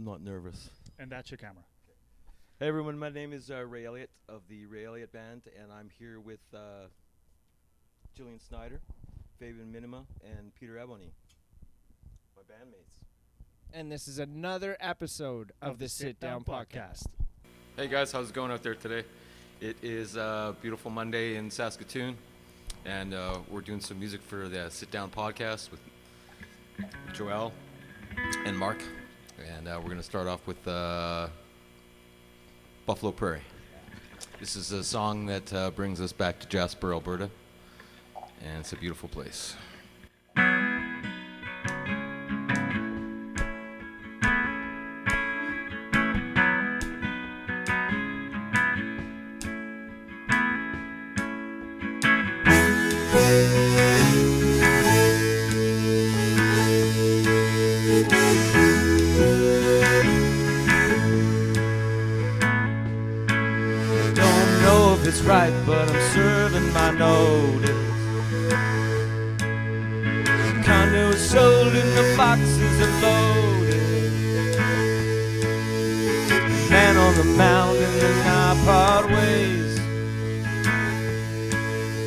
I'm not nervous. And that's your camera. Hey everyone, my name is Ray Elliott of the Ray Elliott Band, and I'm here with Jillian Snyder, Fabian Minima, and Peter Ebony, my bandmates. And this is another episode of the Sit Down Podcast. Hey guys, how's it going out there today? It is a beautiful Monday in Saskatoon, and we're doing some music for the Sit Down Podcast with Joel and Mark, and we're going to start off with Buffalo Prairie. This is a song that brings us back to Jasper, Alberta, and it's a beautiful place. It's right, but I'm serving my notice. Condo is sold and the boxes are loaded. Man on the mountain and I part ways.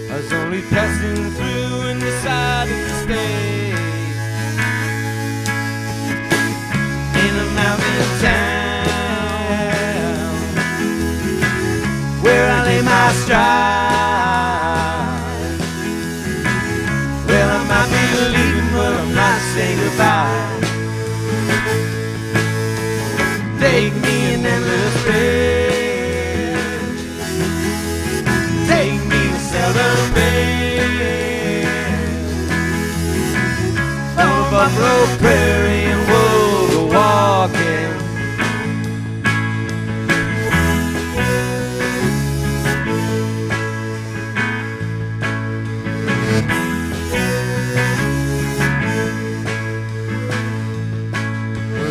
I was only passing through and decided to stay in a mountain town where I lay my stride. Well, I might be leaving, but I'm not saying goodbye. Take me an endless bed. Take me to Southern Bend. Oh, Buffalo Prairie and we'll go walking.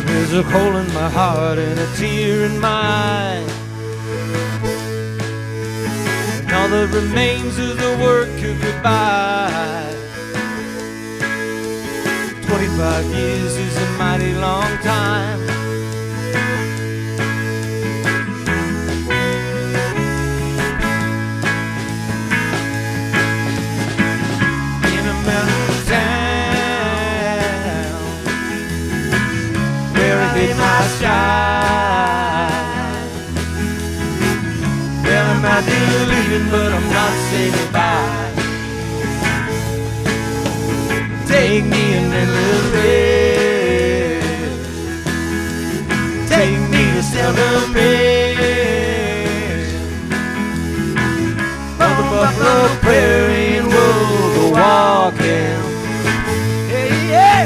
There's a hole in my heart and a tear in my eye, and all that remains is the work of goodbye. 25 years is a mighty long time. In a mountain town where I hit my stride. Well, I might be leaving, but I'm not saying goodbye. Take me an endless bed. Take me to Southern Bend. From the Buffalo Prairie and we'll go walking. Hey, yeah!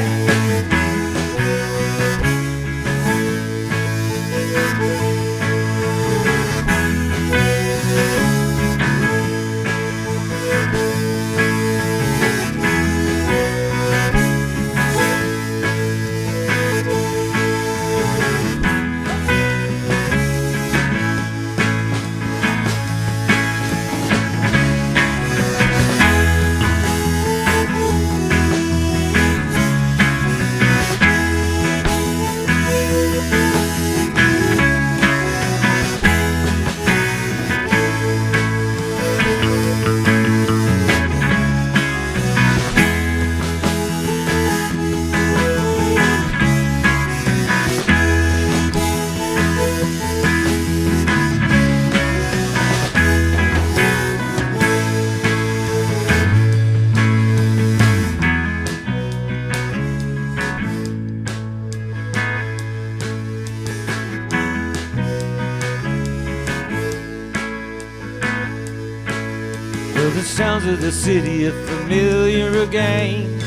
The sounds of the city are familiar again.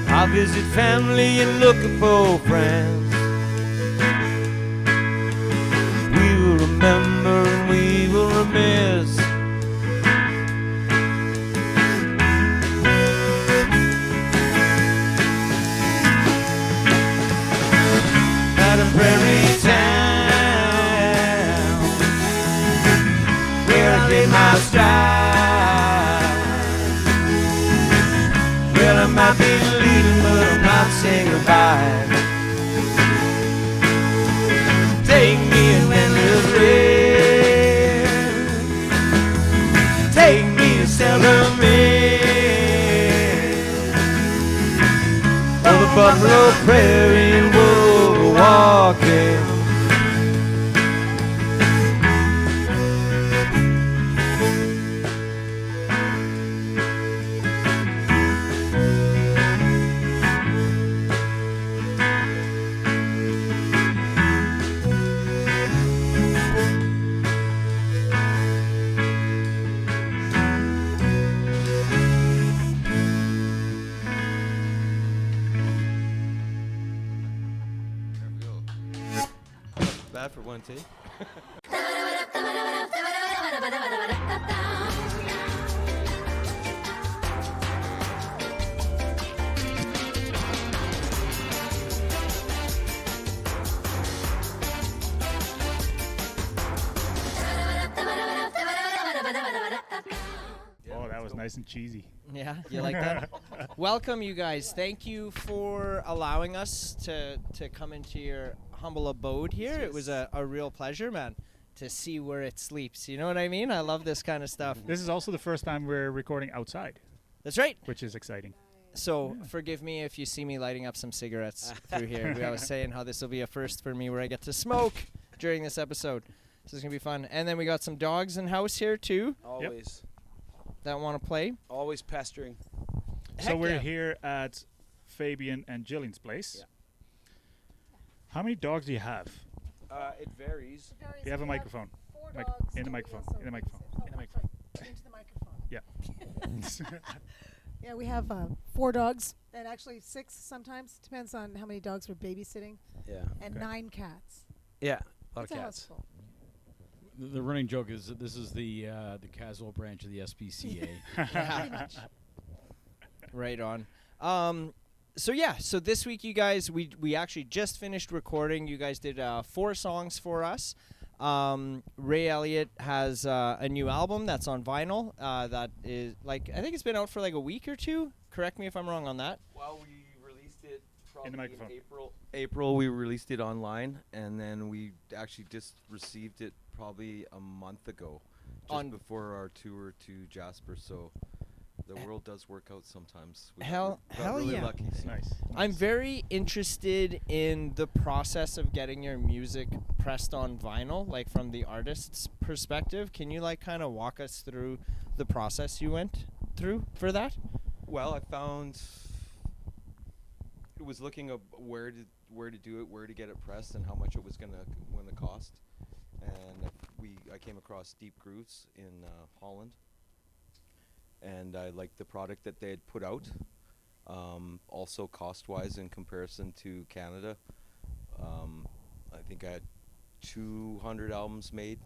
I visit family and looking for friends. We will remember and we will remiss. At a prairie town where I lay my stride. Well, I might be leaving, but I'm not saying goodbye. buffalo prairie and we'll go walking. Bad for one take. Oh, that was nice and cheesy. Yeah, you like that? Welcome, you guys. Thank you for allowing us to come into your humble abode here. It was a real pleasure, man, to see where it sleeps. You know what I mean? I love this kind of stuff. This is also the first time we're recording outside, That's right. which is exciting. So forgive me if you see me lighting up some cigarettes through here. I was saying how this will be a first for me where I get to smoke during this episode. So it's going to be fun. And then we got some dogs in house here, too, Always. that want to play. Always pestering. So Heck we're yeah. here at Fabian and Jillian's place. Yeah. How many dogs do you have? It varies. You have a microphone. Four Mic- dogs. in the and we microphone, also in the microphone, babysit. in the Oh, microphone. sorry. Into the microphone. Yeah. Yeah, we have 4 dogs, and actually 6 sometimes. Depends on how many dogs we're babysitting, Yeah. and Okay. 9 cats. Yeah. A lot It's of a cats. house full. The running joke is that this is the casual branch of the SPCA. Pretty much. Right on. So this week, you guys, we actually just finished recording. You guys did 4 songs for us. Ray Elliott has a new album that's on vinyl. That is I think it's been out for like a week or 2. Correct me if I'm wrong on that. Well, we released it probably In the microphone. April, we released it online, and then we actually just received it probably a month ago, just On- before our tour to Jasper. So the world does work out sometimes. We got Hell really yeah. lucky. So. Nice. I'm very interested in the process of getting your music pressed on vinyl, like from the artist's perspective. Can you like kind of walk us through the process you went through for that? Well, I found it was looking up where to do it, where to get it pressed, and how much it was gonna cost. And I came across Deep Grooves in Holland, and I liked the product that they had put out. Also, cost-wise, in comparison to Canada, I think I had 200 albums made,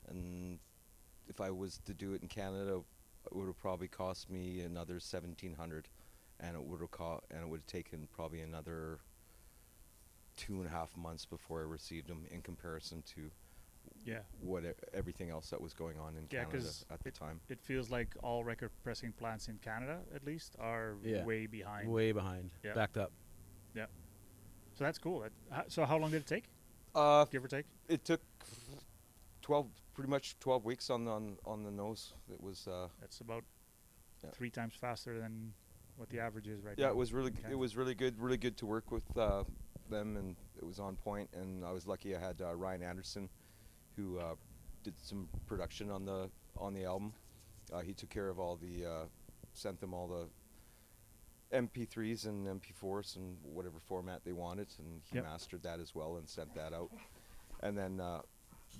and if I was to do it in Canada, it would have probably cost me another 1,700, and it would have taken probably another 2.5 months before I received them, in comparison to Yeah. everything else that was going on in Yeah, Canada 'cause at the time. It feels like all record pressing plants in Canada, at least, are Yeah. way behind. Way behind. Yeah. Backed up. So that's cool. So how long did it take, give or take? It took pretty much 12 weeks on the nose. It was That's about Yeah. 3 times faster than what the average is right now. yeah, it was really Okay. it was really good to work with them, and it was on point. And I was lucky I had Ryan Anderson, who did some production on the album. He took care of all the sent them all the MP3s and MP4s and whatever format they wanted, and he Yep. mastered that as well and sent that out. And then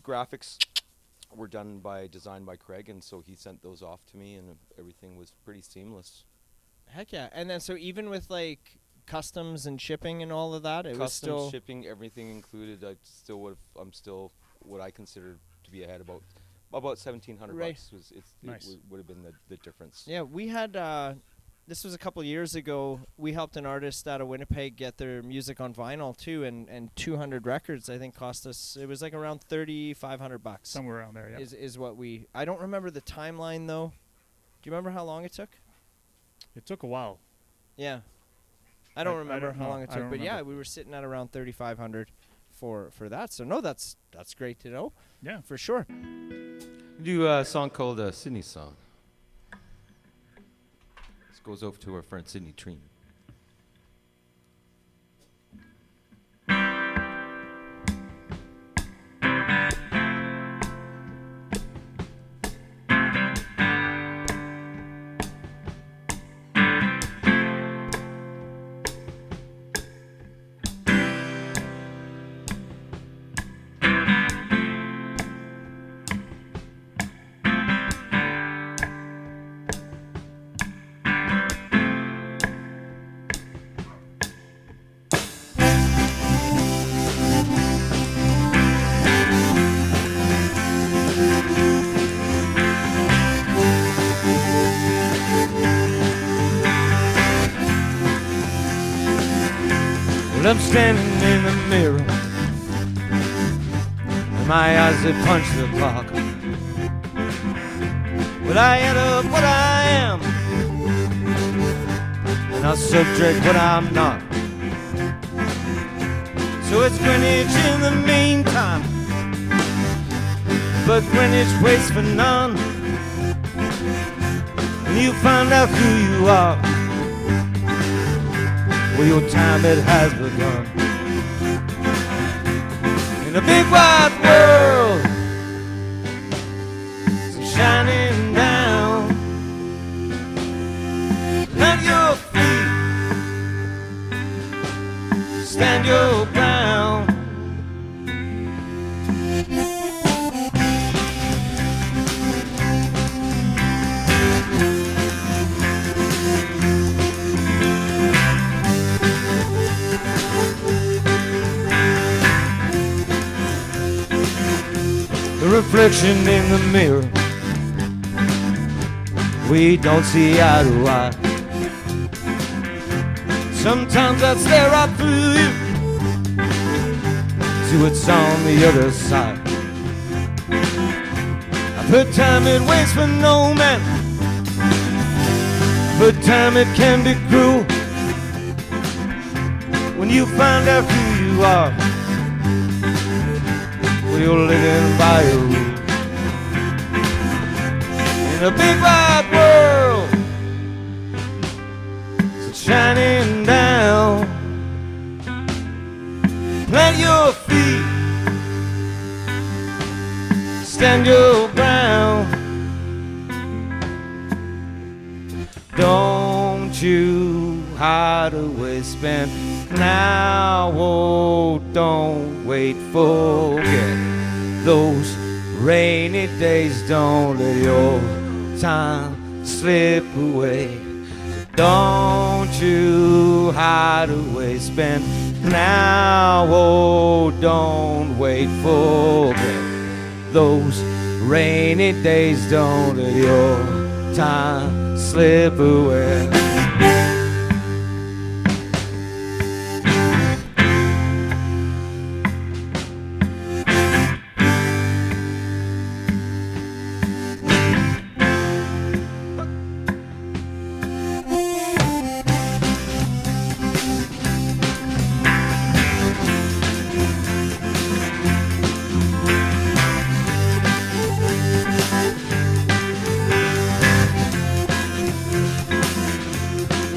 graphics were designed by Craig, and so he sent those off to me, and everything was pretty seamless. Heck yeah. And then so even with like customs and shipping and all of that, it was Customs, still shipping, everything included. I'm still what I consider to be ahead about 1,700 Right. bucks. Nice. Would have been the difference. Yeah, we had this was a couple years ago. We helped an artist out of Winnipeg get their music on vinyl too, and 200 records I think cost us. It was like around $3,500. Somewhere around there, yeah. Is what we. I don't remember the timeline though. Do you remember how long it took? It took a while. Yeah, I don't I remember don't how know. long it I took, don't but yeah, remember. we were sitting at around 3,500 for that. So no, that's great to know Yeah. for sure. Do a song called Sydney Song. This goes over to our friend Sydney Treen. Well, I'm standing in the mirror, and my eyes, they punch the clock. Well, I add up what I am, and I'll subtract what I'm not. So it's Greenwich in the meantime, but Greenwich waits for none. When you find out who you are, well, your time, it has begun. In a big wide world, it's shining down. Plant your feet, stand your ground. The reflection in the mirror, we don't see eye to eye. Sometimes I stare right through you, see what's on the other side. I've heard time, it waits for no man. I've heard time, it can be cruel. When you find out who you are, well, you're living by your rules. In a big wide world, it's shining down. Plant your feet, stand your ground. Don't you hide away, spend now, oh, don't wait, forget those rainy days. Don't let your time slip away. Don't you hide away, spend now, oh, don't wait, forget those rainy days. Don't let your time slip away.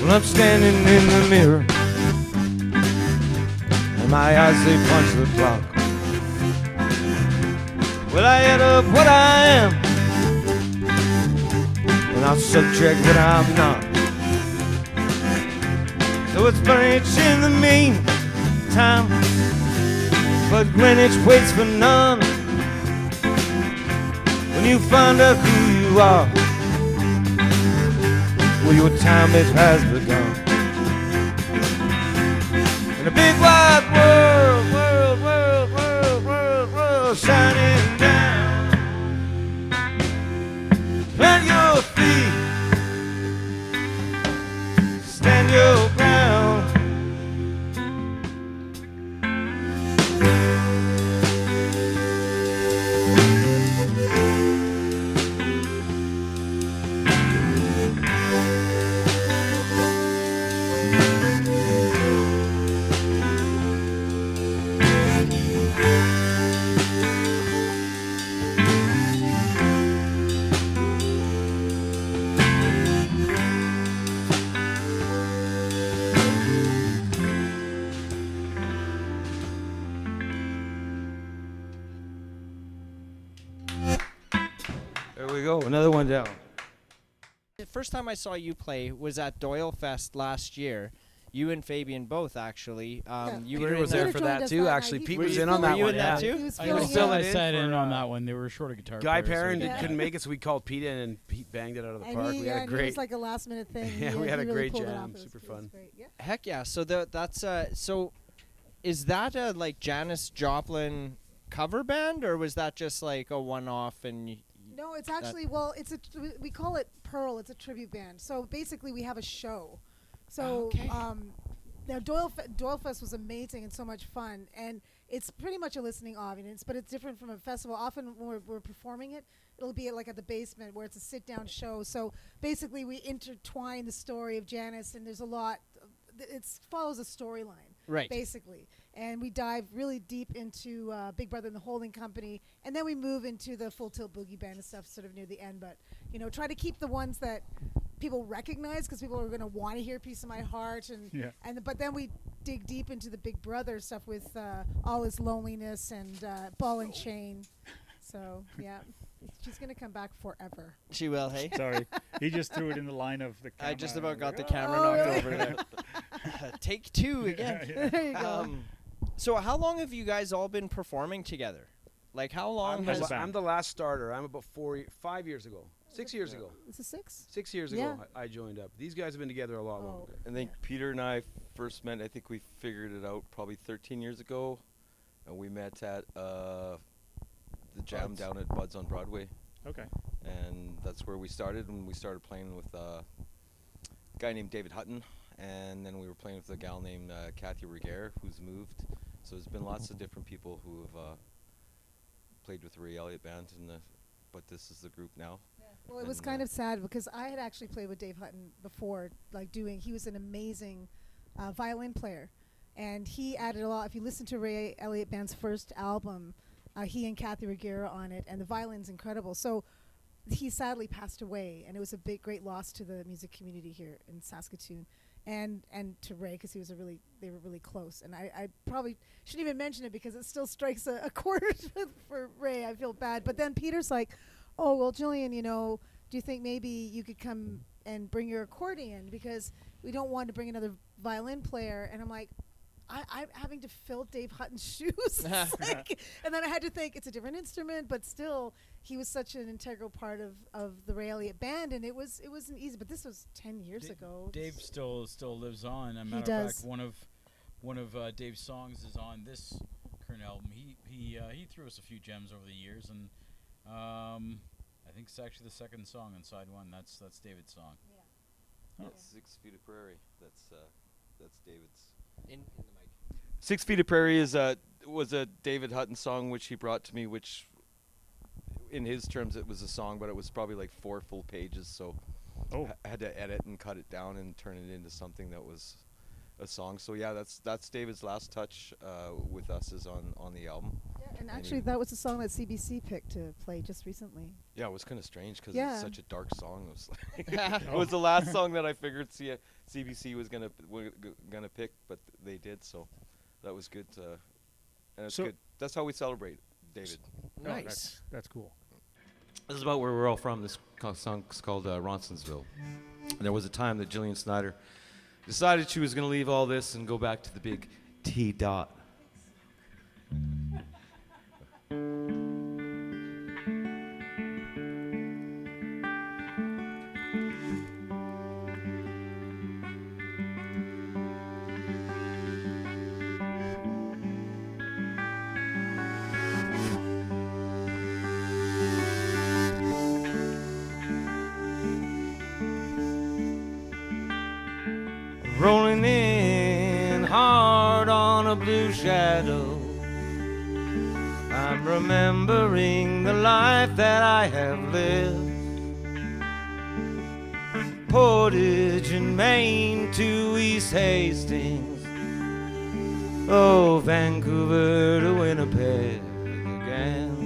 Well, I'm standing in the mirror, and my eyes, they punch the clock. Well, I add up what I am, and I'll subtract what I'm not. So it's Greenwich in the meantime, but Greenwich waits for none. When you find out who you are, well, your time, it has begun. In a big wide world, shining down. Plant your feet, stand your ground. There we go, another one down. The first time I saw you play was at Doyle Fest last year. You and Fabian both, actually. You Peter were was in there there for that too. Actually, Pete was in on Were that you one. in that Yeah. too? He was I filling was in. still I in sat for, in on that one. They were short of guitar Guy players, so Perrin we Yeah. couldn't make it, so we called Pete in, and Pete banged it out of the And park. he, We had a and it great. was like a last minute thing. Yeah, He, we had he a really great pulled it jam. off. It was- Super it was fun. great. Yeah. Heck yeah! So that's so. Is that a like Janis Joplin cover band, or was that just like a one-off? And No, it's actually we call it Pearl. It's a tribute band. So basically, we have a show. So Okay. Now, Doyle Fest was amazing and so much fun, and it's pretty much a listening audience, but it's different from a festival. Often when we're performing it, it'll be like at the basement where it's a sit-down show. So basically, we intertwine the story of Janice, and there's a lot. It follows a storyline, Right. basically, and we dive really deep into Big Brother and the Holding Company, and then we move into the Full Tilt Boogie Band and stuff sort of near the end. But try to keep the ones that people recognize, because people are going to want to hear "Piece of My Heart," but then we dig deep into the Big Brother stuff with All His Loneliness and Ball and Chain. So yeah, she's going to come back forever. She will, hey? Sorry. He just threw it in the line of the camera. I just about got the Oh, camera knocked over there. Take two again. There you go. So how long have you guys all been performing together? Like how long has... I'm the last starter. I'm about 5 years ago. 6 years ago. Is it 6? 6 years Yeah. ago, I joined up. These guys have been together a lot longer. I think Peter and I first met, I think we figured it out probably 13 years ago. And we met at the jam Bud's. down at Bud's on Broadway. Okay. And that's where we started. And we started playing with a guy named David Hutton. And then we were playing with a gal named Kathy Reguer, who's moved. So there's been lots of different people who have played with the Ray Elliott Band, but this is the group now. Well, it was And, kind of sad because I had actually played with Dave Hutton before, he was an amazing violin player. And he added a lot. If you listen to Ray Elliott Band's first album, he and Kathy Reguera on it, and the violin's incredible. So he sadly passed away, and it was a great loss to the music community here in Saskatoon. And to Ray, because they were really close. And I probably shouldn't even mention it because it still strikes a chord for Ray. I feel bad. But then Peter's like, "Oh, well, Jillian, do you think maybe you could come and bring your accordion, because we don't want to bring another violin player?" And I'm like, I'm having to fill Dave Hutton's shoes. And then I had to think, it's a different instrument, but still, he was such an integral part of the Ray Elliott Band, and it wasn't easy. But this was 10 years ago. Dave still lives on. As a He matter does. of fact, one of Dave's songs is on this current album. He threw us a few gems over the years, and I think it's actually the second song on side one. That's David's song. Yeah, 6 Feet of Prairie. That's David's. In the mic. 6 Feet of Prairie was a David Hutton song which he brought to me, which in his terms it was a song, but it was probably like 4 full pages, so I had to edit and cut it down and turn it into something that was a song. So yeah, that's David's last touch with us is on the album. Yeah, and actually, that was the song that CBC picked to play just recently. Yeah, it was kind of strange because Yeah. it's such a dark song. It was like it was the last song that I figured CBC was gonna pick, but they did, so that was good. And it's good. That's how we celebrate, David. Nice. That's cool. This is about where we're all from. This song's called Ronsonsville. And there was a time that Jillian Snyder decided she was going to leave all this and go back to the big T dot. Rolling in hard on a blue shadow, I'm remembering the life that I have lived. Portage in Maine to East Hastings, oh, Vancouver to Winnipeg again.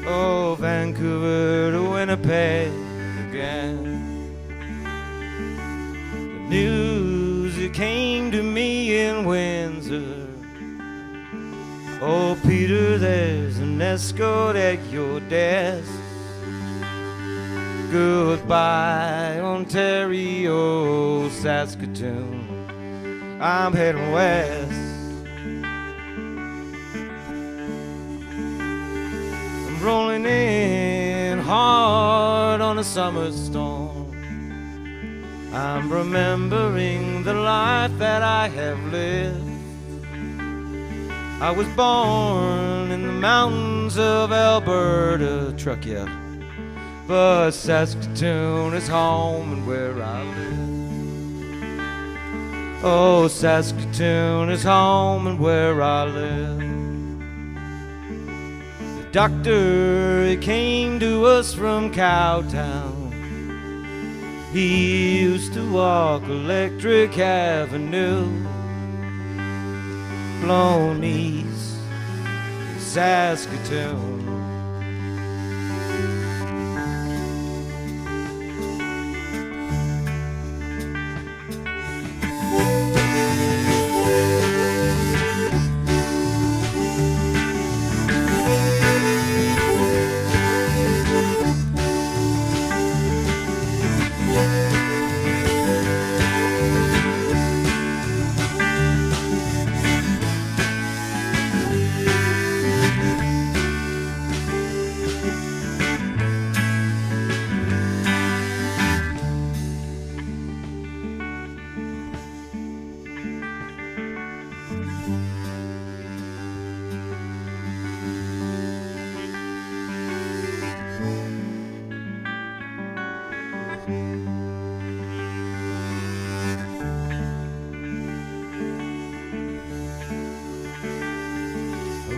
Oh, Vancouver to Winnipeg again. News it came to me in Windsor. Oh, Peter, there's an escort at your desk. Goodbye, Ontario, Saskatoon. I'm heading west. I'm rolling in hard on a summer storm. I'm remembering the life that I have lived. I was born in the mountains of Alberta, truck yeah, but Saskatoon is home and where I live. Oh, Saskatoon is home and where I live. The doctor, he came to us from Cowtown. He used to walk Electric Avenue, blown east in Saskatoon.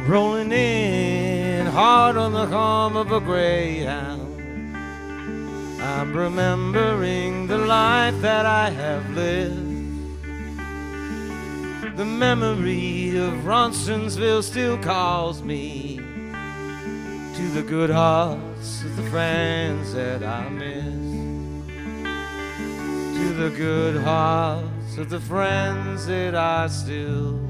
Rolling in hard on the hum of a greyhound, I'm remembering the life that I have lived. The memory of Ronsonsville still calls me to the good hearts of the friends that I miss. To the good hearts of the friends that I still miss.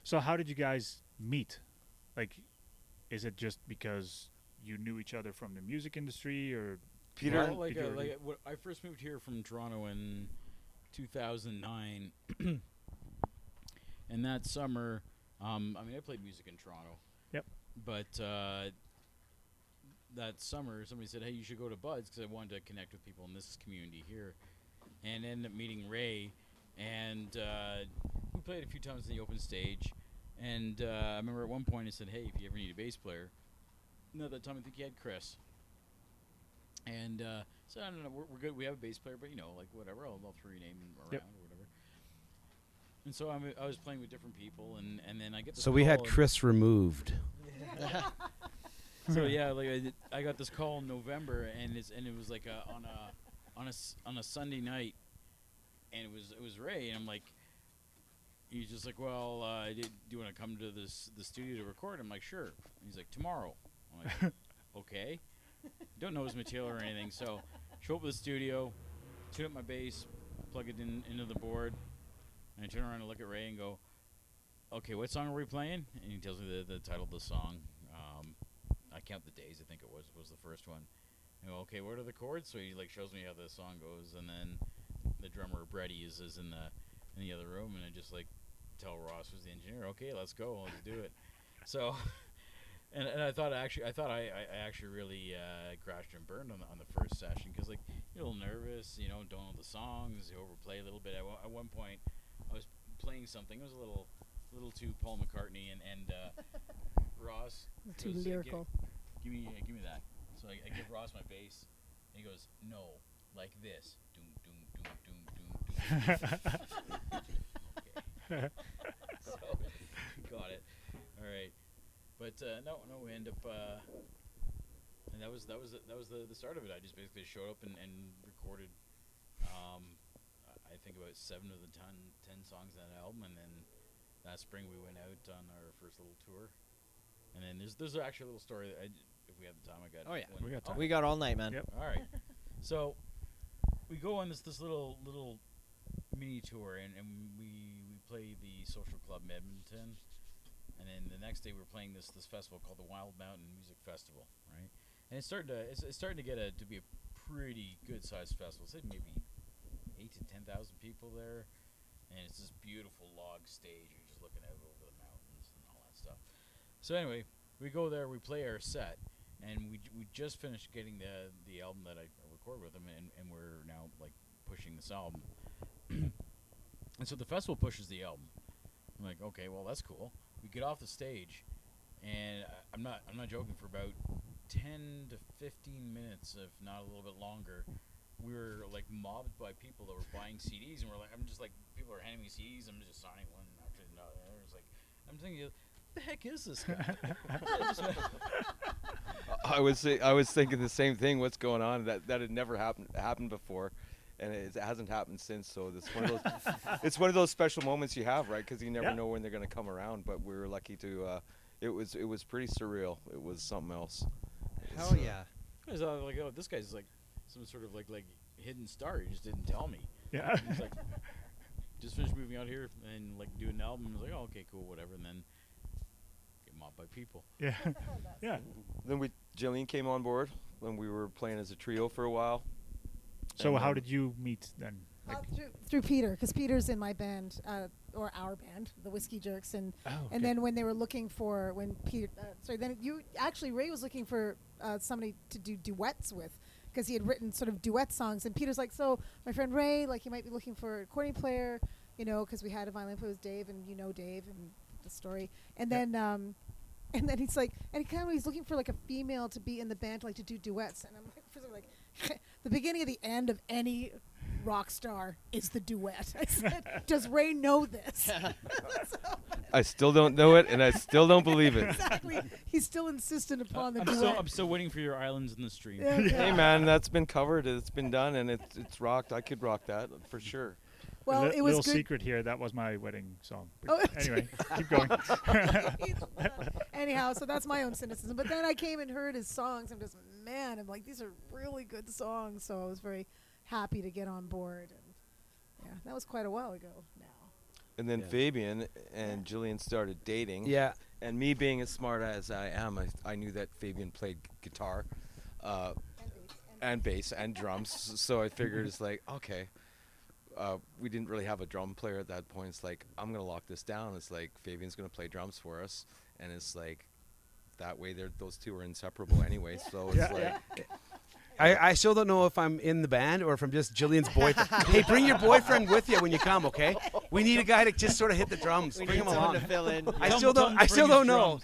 So how did you guys meet? Like, is it just because you knew each other from the music industry, or Peter? Well, when I first moved here from Toronto in 2009, and that summer, I played music in Toronto. Yep. But that summer, somebody said, "Hey, you should go to Bud's," because I wanted to connect with people in this community here, and ended up meeting Ray, and we played a few times in the open stage. And I remember at one point I said, "Hey, if you ever need a bass player," and at that time I think he had Chris. And so I don't know, we're good. We have a bass player, but whatever. I'll throw your name around or whatever. And so I was playing with different people, and then I get this. So we had call Chris removed. So yeah, I got this call in November, and it was like on a Sunday night, and it was Ray, and I'm like, he's just like, "Well, do you want to come to the studio to record?" I'm like, "Sure." And he's like, "Tomorrow." I'm like, "Okay." Don't know his material or anything, so show up at the studio, tune up my bass, plug it into the board, and I turn around and look at Ray and go, "Okay, what song are we playing?" And he tells me the title of the song. I count the days. I think it was the first one. I go, "Okay, what are the chords?" So he shows me how the song goes, and then the drummer Brady is in the other room, and I just tell Ross, who's the engineer, "Okay, let's go, let's do it." So, and I thought I actually really crashed and burned on the first session, because you're a little nervous, don't know the songs, you overplay a little bit. At one point, I was playing something. It was a little too Paul McCartney, and Ross Too goes, lyrical. Give me that. So I give Ross my bass, and he goes, "No, like this." Doom, doom, doom, doom, doom, doom. Okay. So got it. All right. But no, we end up, and that was the start of it. I just basically showed up and recorded. I think about 7 of the 10 songs on that album, and then that spring we went out on our first little tour. And then there's actually a little story that if we have the time, I got. Oh yeah, we got time. We got all night, man. Yep. All right. So we go on this little mini tour, and we play the Social Club in Edmonton, and then the next day we're playing this festival called the Wild Mountain Music Festival, right? And it's starting to get to be a pretty good sized festival. Say maybe 8,000 to 10,000 people there, and it's this beautiful log stage. You're just looking out over the mountains and all that stuff. So anyway, we go there, we play our set, and we just finished getting the album that I recorded with him, and we're now pushing this album. And so the festival pushes the album. I'm like, okay, well that's cool. we get off the stage, and I'm not joking. For about 10 to 15 minutes, if not a little bit longer, we were like mobbed by people that were buying CDs, and I'm just like, people are handing me CDs. I'm just signing one after another. It's like, I'm thinking, what the heck is this guy? I was thinking the same thing. What's going on? That had never happened before, and it hasn't happened since. So it's one of those it's one of those special moments you have, right? Because you never know when they're going to come around. But we were lucky to. It was pretty surreal. It was something else. Hell yeah. I was like, oh, this guy's like some sort of like hidden star. He just didn't tell me. Yeah. He's like, just finished moving out here and like doing an album. I was like, oh, okay, cool, whatever. And then get mobbed by people. Yeah. Yeah. Then Jillian came on board when we were playing as a trio for a while. So And how did you meet then? Like, Through Peter, because Peter's in my band, or our band, the Whiskey Jerks, and then when they were looking for Ray was looking for somebody to do duets with, because he had written sort of duet songs, and Peter's like, so my friend Ray, like, he might be looking for a recording player, because we had a violin player with Dave, and Dave and the story, and then he's like, and he's looking for like a female to be in the band, like to do duets, and I'm like, the beginning of the end of any rock star is the duet. I said, does Ray know this? I still don't know it, and I still don't believe it. Exactly. He's still insistent upon the I'm duet. still waiting for your Islands in the Stream. Yeah, yeah. Hey man, that's been covered. It's been done, and it's rocked. I could rock that for sure. Well, it was little good. secret here. That was my wedding song. Oh. Anyway, keep going. Anyhow, so that's my own cynicism. But then I came and heard his songs. I'm like, these are really good songs. So I was very happy to get on board. And yeah, that was quite a while ago now. And then Fabian and Jillian started dating. Yeah. And me being as smart as I am, I knew that Fabian played guitar, and bass and drums. So I figured it's like, okay. We didn't really have a drum player at that point. It's like, I'm going to lock this down. It's like, Fabian's going to play drums for us. And it's like, that way those two are inseparable anyway. So it's I still don't know if I'm in the band or if I'm just Jillian's boyfriend. Hey, bring your boyfriend with you when you come, okay? We need a guy to just sort of hit the drums. Bring him along. To fill in. I still don't know.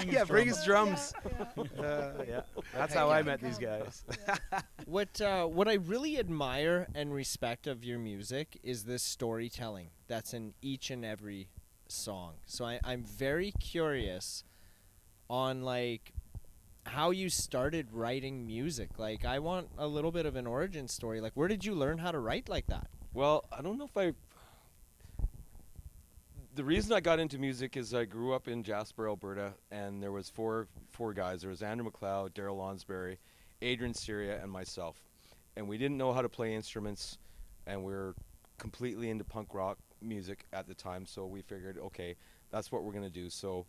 Yeah, Bring his drums. Yeah. That's how I met these guys. What I really admire and respect of your music is this storytelling that's in each and every song. So I'm very curious on like how you started writing music. Like, I want a little bit of an origin story. Like, where did you learn how to write like that? Well, I don't know if the reason I got into music is I grew up in Jasper, Alberta, and there was four guys. There was Andrew McLeod, Daryl Lonsberry, Adrian Syria, and myself. And we didn't know how to play instruments, and we were completely into punk rock music at the time, so we figured, okay, that's what we're going to do. So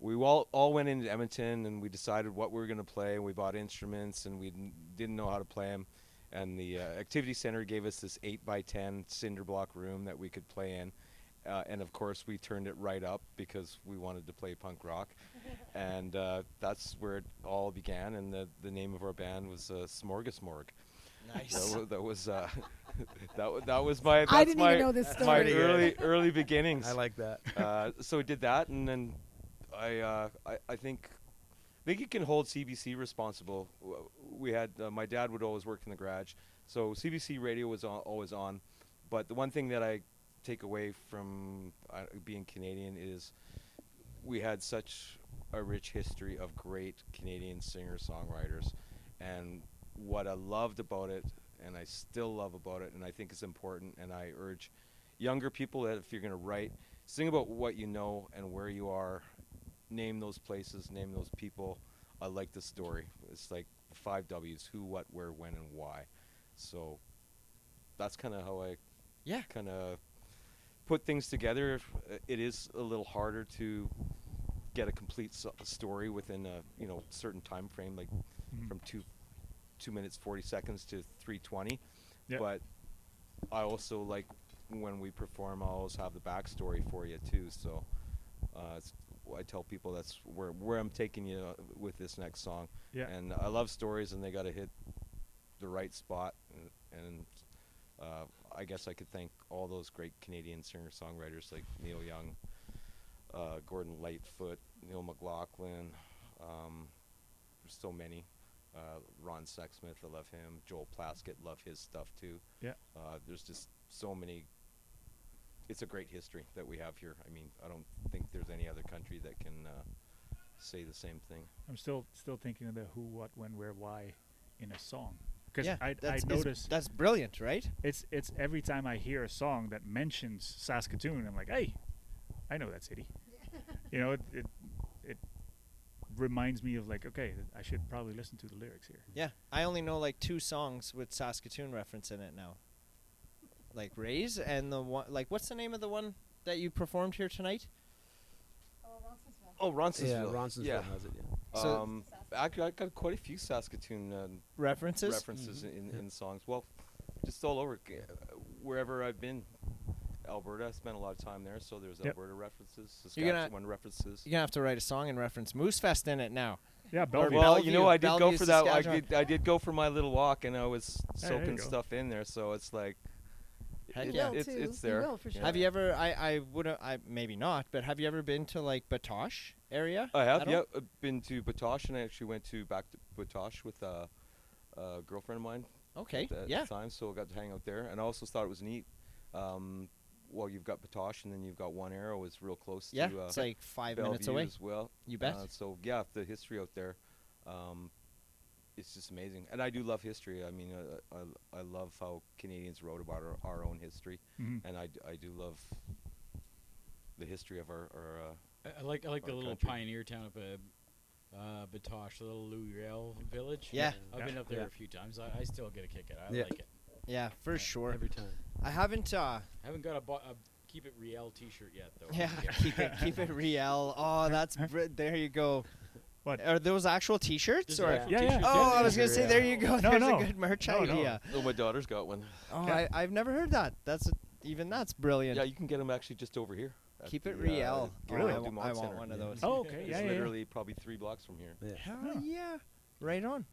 we all went into Edmonton, and we decided what we were going to play, and we bought instruments, and we didn't know how to play them. And the activity center gave us this 8x10 cinder block room that we could play in. And of course, we turned it right up because we wanted to play punk rock. And that's where it all began. And the name of our band was Smorgasmorg. Nice. That was that was my I didn't even know this my story. early beginnings. I like that. So we did that, and then I think it can hold CBC responsible. We had my dad would always work in the garage, so CBC radio was always on. But the one thing that I take away from being Canadian is we had such a rich history of great Canadian singer-songwriters, and what I loved about it, and I still love about it, and I think it's important, and I urge younger people that if you're going to write, sing about what you know and where you are, name those places, name those people. I like the story. It's like 5 W's: who, what, where, when, and why. So that's kind of how I kind of put things together. It is a little harder to get a complete story within a certain time frame, like from 2 minutes 40 seconds to 3:20. Yep. But I also like when we perform, I always have the backstory for you too. So I tell people that's where I'm taking you with this next song. Yeah. And I love stories, and they got to hit the right spot. And I guess I could thank all those great Canadian singer-songwriters like Neil Young, Gordon Lightfoot, Neil McLaughlin. There's so many. Ron Sexsmith, I love him. Joel Plaskett, love his stuff too. Yeah. There's just so many. It's a great history that we have here. I mean, I don't think there's any other country that can say the same thing. I'm still thinking of the who, what, when, where, why in a song. Because Yeah, I that's- notice that's brilliant, right? it's every time I hear a song that mentions Saskatoon, I'm like, hey, I know that city. You know, it reminds me of like, okay, I should probably listen to the lyrics here. Yeah, I only know like 2 songs with Saskatoon reference in it now. Like Ray's and the one, like what's the name of the one that you performed here tonight? Oh, Ronsonsville. Yeah, Ronsonsville has it. Yeah. So- Actually, I got quite a few Saskatoon References? references in songs. Well, just all over, wherever I've been. Alberta, I spent a lot of time there, so there's Yep. Alberta references, You're gonna- Saskatchewan references. You're gonna have to write a song and reference Moosefest in it now. Yeah, Or Bellevue. Well, Bellevue- you know, I did go Bellevue, for that. Saskatchewan. I did go for my little walk, and I was there you soaking go. stuff in there. So it's like, Heck You yeah. will it's too. it's there. You will for sure. Have you ever? I wouldn't. I maybe not. But have you ever been to like Batoche area? I have, at all? yeah, been to Batoche, and I actually went back to Batoche with a girlfriend of mine Okay. at Yeah. the time, so I got to hang out there, and I also thought it was neat. Well, you've got Batoche, and then you've got One Arrow is real close Yeah. to It's like 5 minutes Bellevue away. as well. You bet. So yeah, the history out there, it's just amazing, and I do love history. I mean, I love how Canadians wrote about our own history, Mhm. and I do love the history of our I like the our little country. pioneer town of Batoche, the little Louisville village. Yeah. I've Yeah. been up there Yeah. a few times. I still get a kick out of it. I Yeah. like it. Yeah, for sure. Every time. I haven't. I haven't got a Keep It Real T-shirt yet, though. Yeah, keep it real. Oh, that's there you go. What? Are those actual T-shirts There's or? actual Yeah, yeah. T-shirts, Oh, I was gonna say there you go. No, There's no. a good merch No, no. idea. Oh, my daughter's got one. Oh, Yeah. I've never heard that. That's brilliant. Yeah, you can get them actually just over here. at Keep it the, real. Oh, Really? I Dumont want Center. one of Yeah. those. Oh, okay. It's Yeah, yeah, yeah. literally probably 3 blocks from here. Yeah. Hell yeah! Right on.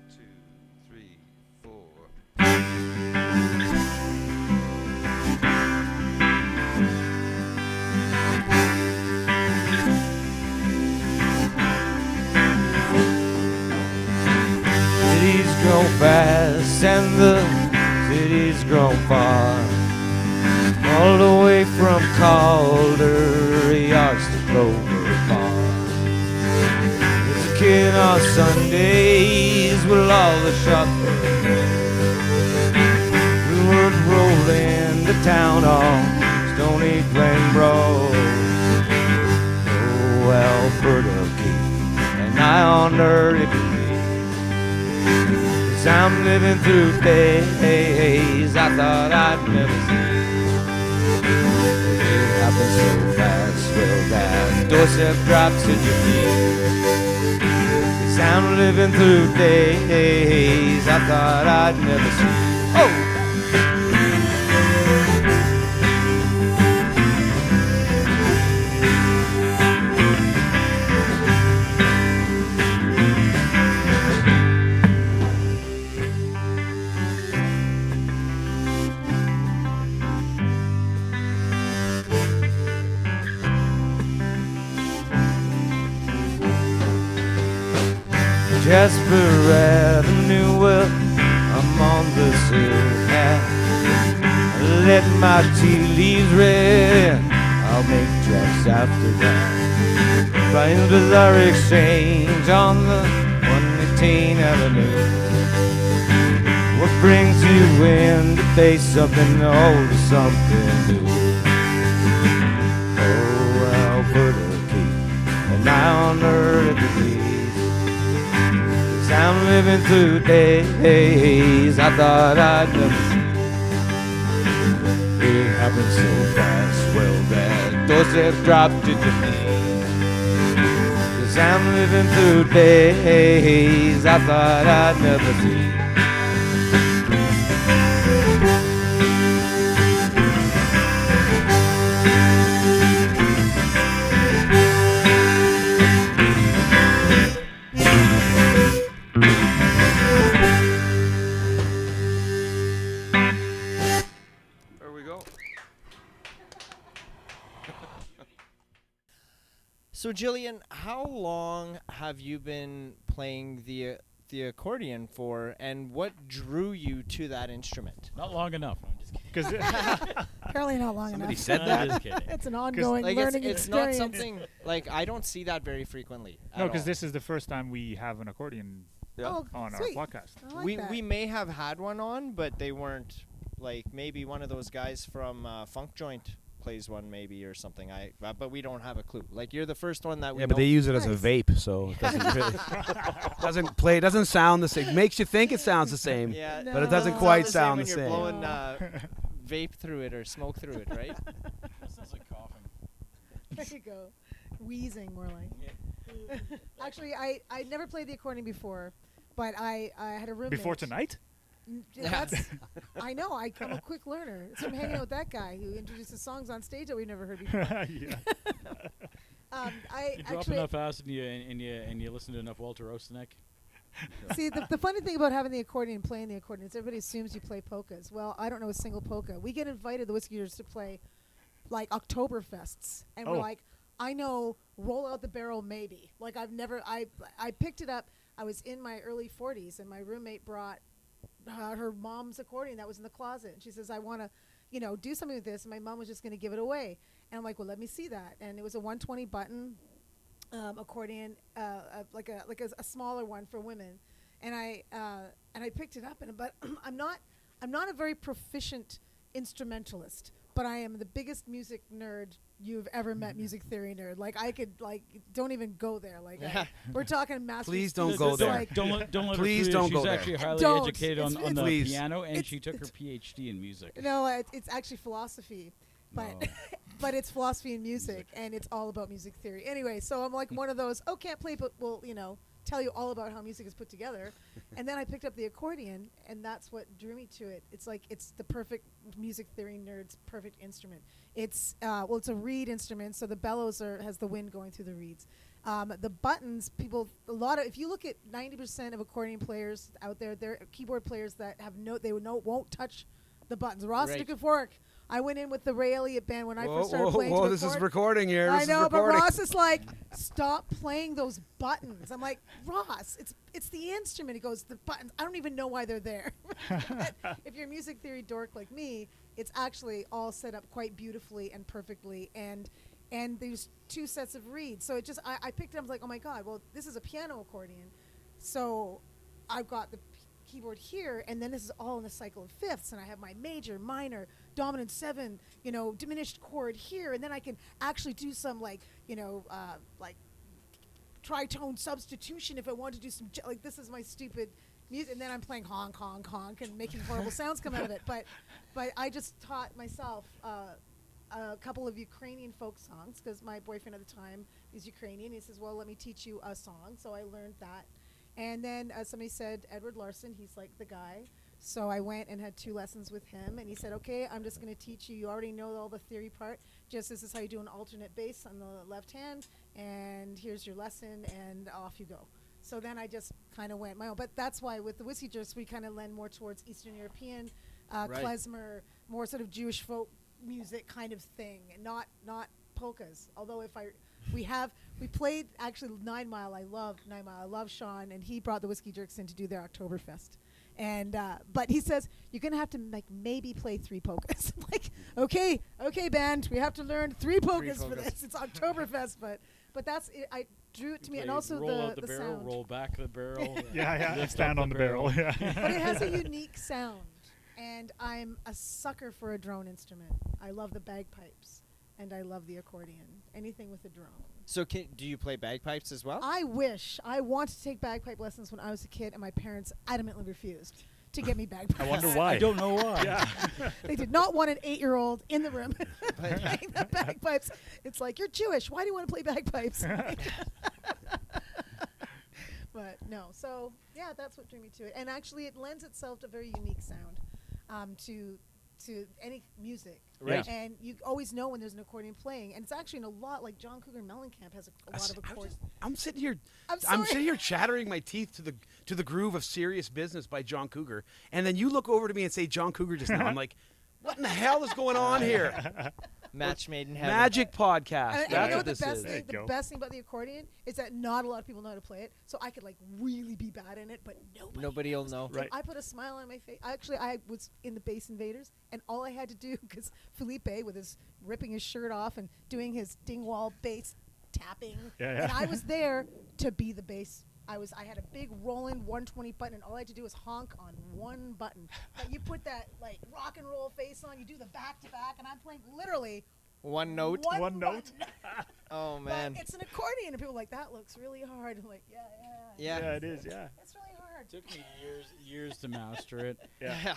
Two, three, four. Cities grow fast and the cities grow far. All the way from Calder yards to Clover Bar. As a kid on Sundays with all the shoppers, we would roll into town on Stony Plain Road. Oh, Alberta Key, and I on earth. 'Cause I'm living through days I thought I'd never see. It happened so fast, well that doorstep drops at your feet. 'Cause I'm living through days I thought I'd never see. Oh! Jasper Avenue, well, I'm on this hill path. Let my tea leaves red, I'll make tracks after that. Plains Bazaar Exchange on the 118 Avenue. What brings you in to face something old or something new? Oh, Alberta Key, and I on earth at the I'm living through days I thought I'd never see. It happened so fast, well that doorstep dropped at your feet. 'Cause I'm living through days I thought I'd never see. So Jillian, how long have you been playing the accordion for, and what drew you to that instrument? Not long enough. I'm just kidding. Because Apparently not long Somebody enough. said I'm that. just kidding. It's an ongoing Like learning it's not experience. something like I don't see that very frequently. no, because this is the first time we have an accordion Oh, on sweet. our podcast. I like we that. we may have had one on, but they weren't like maybe one of those guys from Funk Joint plays one maybe or something. But we don't have a clue. Like you're the first one that we Yeah, but know. they use it as a Nice. vape, so it doesn't really doesn't sound the same. Makes you think it sounds the same. Yeah, But it doesn't quite the sound when the you're same. blowing No. vape through it or smoke through it, right? That sounds like coughing. There you go. Wheezing, more like. Actually, I never played the accordion before, but I had a roommate. Before tonight? That's, I know. I'm a quick learner. It's from hanging out with that guy who introduces songs on stage that we've never heard before. Yeah. I You drop actually enough acid and you listen to enough Walter Ostanek. see the funny thing about having the accordion and playing the accordion is everybody assumes you play polkas. Well, I don't know a single polka. We get invited, the Whiskey Eaters, to play like Oktoberfests, and we're Oh. like, I know Roll Out the Barrel maybe. Like I've never. I picked it up. I was in my early 40s, and my roommate brought her mom's accordion that was in the closet, and she says, I want to, do something with this. And my mom was just going to give it away, and I'm like, well, let me see that. And it was a 120 button accordion, like a smaller one for women, and I picked it up, but I'm not a very proficient instrumentalist, but I am the biggest music nerd you've ever met, music theory nerd. Like I could don't even go there. Like we're talking master. Please don't go there. Like, Don't let Please her don't She's go there. actually highly Don't. educated It's- on the Please. piano, and It's- she took her PhD in music. no, it's actually philosophy, but No. but it's philosophy and music, and it's all about music theory. Anyway, so I'm like one of those. Oh, can't play, but will tell you all about how music is put together. And then I picked up the accordion, and that's what drew me to it. It's like it's the perfect music theory nerd's perfect instrument. It's it's a reed instrument, so the bellows has the wind going through the reeds. The buttons, if you look at 90% of accordion players out there, they're keyboard players that won't touch the buttons. Ross Right. Dickenfork. I went in with the Ray Elliott Band when I Whoa, first started whoa, playing. whoa! to This is record. recording here. I This know, is but recording. Ross is like, stop playing those buttons. I'm like, Ross, it's the instrument. He goes, the buttons. I don't even know why they're there. But if you're a music theory dork like me, it's actually all set up quite beautifully and perfectly. And there's two sets of reeds. So I picked it up. I was like, oh my God, well, this is a piano accordion. So I've got the keyboard here, and then this is all in a cycle of fifths, and I have my major, minor, dominant 7, diminished chord here, and then I can actually do some like tritone substitution if I want to do some this is my stupid music, and then I'm playing honk honk honk and making horrible sounds come out of it. But I just taught myself a couple of Ukrainian folk songs because my boyfriend at the time is Ukrainian. He says, well, let me teach you a song. So I learned that. And then somebody said, Edward Larson, he's like the guy. So I went and had 2 lessons with him. And he said, okay, I'm just going to teach you. You already know all the theory part. Just this is how you do an alternate bass on the left hand. And here's your lesson. And off you go. So then I just kind of went my own. But that's why with the Whiskey Jerks, we kind of lend more towards Eastern European, Right. klezmer, more sort of Jewish folk music kind of thing. And not polkas. Although we played actually 9 Mile. I love 9 Mile. I love Sean, and he brought the Whiskey Jerks in to do their Oktoberfest. And but he says you're gonna have to maybe play 3 polkas. I'm like, okay, band, we have to learn 3 polkas for this. It's Oktoberfest, but that's it. I drew it to me, and also roll out the the barrel, sound. roll back the barrel. Yeah. lift Stand up on the barrel. Yeah. But it has a unique sound, and I'm a sucker for a drone instrument. I love the bagpipes, and I love the accordion. Anything with a drone. So do you play bagpipes as well? I wanted to take bagpipe lessons when I was a kid, and my parents adamantly refused to get me bagpipes. I wonder why. I don't know why. Yeah. They did not want an 8-year-old in the room playing the bagpipes. It's like, you're Jewish. Why do you want to play bagpipes? But no. So, yeah, that's what drew me to it. And actually, it lends itself to a very unique sound to any music. Right. And you always know when there's an accordion playing. And it's actually in a lot, like John Cougar Mellencamp has a lot of accordions. I'm sitting here. I'm I'm sorry. sitting here chattering my teeth to the groove of Serious Business by John Cougar, and then you look over to me and say John Cougar just now. I'm like, what in the hell is going on here? Match made in heaven. Magic podcast. And you That's know what the this best is. There you thing? The go. best thing about the accordion is that not a lot of people know how to play it. So I could like really be bad in it, but Nobody will knows. know. So Right. I put a smile on my face. Actually, I was in the Bass Invaders, and all I had to do, because Felipe with his ripping his shirt off and doing his dingwall bass tapping, Yeah, and yeah. I was there to be the bass. I had a big Roland 120 button, and all I had to do was honk on one button. But you put that like rock and roll face on, you do the back to back, and I'm playing literally One note. One note. button. Oh But man. it's an accordion, and people are like, that looks really hard. I'm like, yeah. Yeah. Yeah, it is. Yeah. It's really hard. Took me years to master it. Yeah.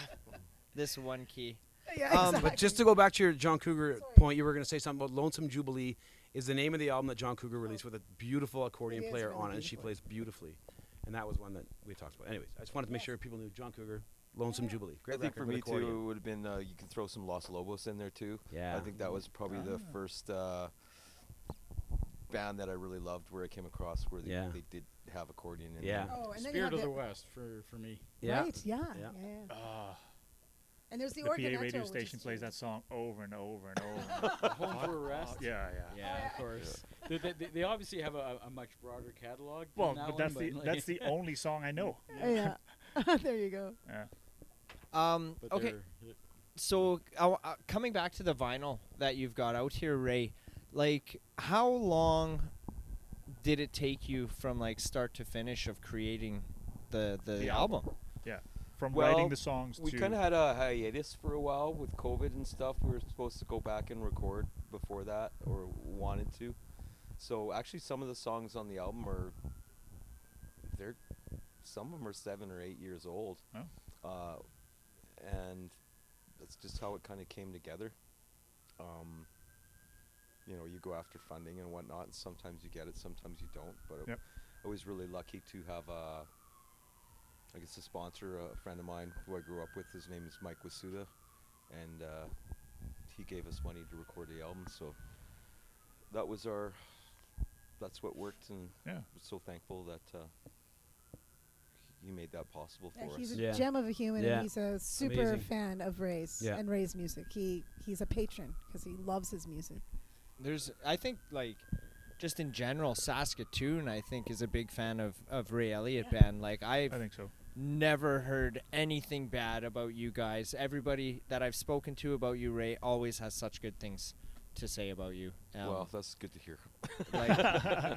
This one key. Yeah, But exactly. But just to go back to your John Cougar Sorry. point, you were going to say something about Lonesome Jubilee is the name of the album that John Cougar released with a beautiful accordion It is player really on it, and she beautiful. plays beautifully. And that was one that we talked about. Anyways, I just wanted to make sure people knew John Cougar, Lonesome Jubilee. Great I think for record with me accordion. too, it would have been you can throw some Los Lobos in there too. Yeah. I think that was probably the first band that I really loved, where I came across where they, Yeah. they did have accordion in Yeah. there. Oh, and then you Spirit have of the the West for me. Yeah. right, yeah. Ah, And there's the, the PA organetto, radio which station is plays huge. that song over and over and over. Home for Rest. Yeah, yeah. Yeah, of course. They obviously have a much broader catalog. Well, than but that that's one, the like- that's the only song I know. Yeah. There you go. Yeah. but Okay. So coming back to the vinyl that you've got out here, Ray, like how long did it take you from like start to finish of creating the The album? Yeah. From Well, writing the songs We to kind of had a hiatus for a while with COVID and stuff. We were supposed to go back and record before that, or wanted to. So actually, some of the songs on the album some of them are 7 or 8 years old. Oh. And that's just how it kind of came together. You go after funding and whatnot, and sometimes you get it, sometimes you don't. But Yep. I was really lucky to have a sponsor, a friend of mine who I grew up with. His name is Mike Wasuda, and he gave us money to record the album. So that's what worked, and Yeah. we're so thankful that he made that possible Yeah, for he's us. a Yeah. gem of a human, Yeah. and he's a super Amazing. fan of Ray's Yeah. and Ray's music. He's a patron because he loves his music. I think like just in general, Saskatoon I think is a big fan of Ray Elliott Band. Like I think so. never heard anything bad about you guys. Everybody that I've spoken to about you, Ray, always has such good things to say about you. Well, that's good to hear.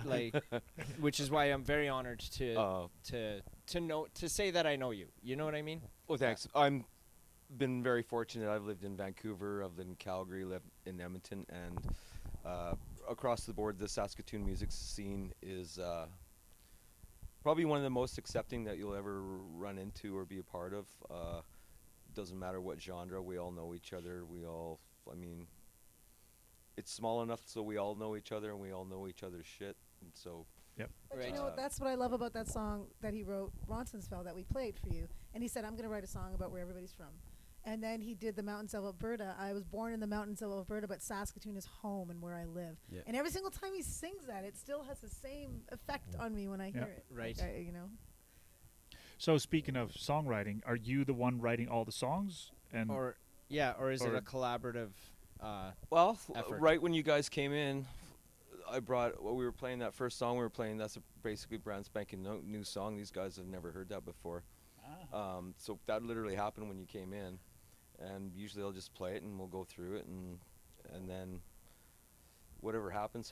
like, which is why I'm very honored to say that I know you. You know what I mean? Well, thanks. I'm been very fortunate. I've lived in Vancouver, I've lived in Calgary, lived in Edmonton, and across the board, the Saskatoon music scene is probably one of the most accepting that you'll ever run into or be a part of. Doesn't matter what genre, we all know each other. It's small enough so we all know each other and we all know each other's shit. And so, But Right. you know what? That's what I love about that song that he wrote, Ronsonsfeld, that we played for you. And he said, I'm going to write a song about where everybody's from. And then he did the mountains of Alberta. I was born in the mountains of Alberta, but Saskatoon is home and where I live. Yeah. And every single time he sings that, it still has the same effect on me when I hear it. Right. Like So speaking of songwriting, are you the one writing all the songs? And Or is it Or- a collaborative? Effort. right when you guys came in, we were playing that first song we were playing. That's basically brand spanking new song. These guys have never heard that before. So that literally happened when you came in, and usually I'll just play it and we'll go through it, and then whatever happens.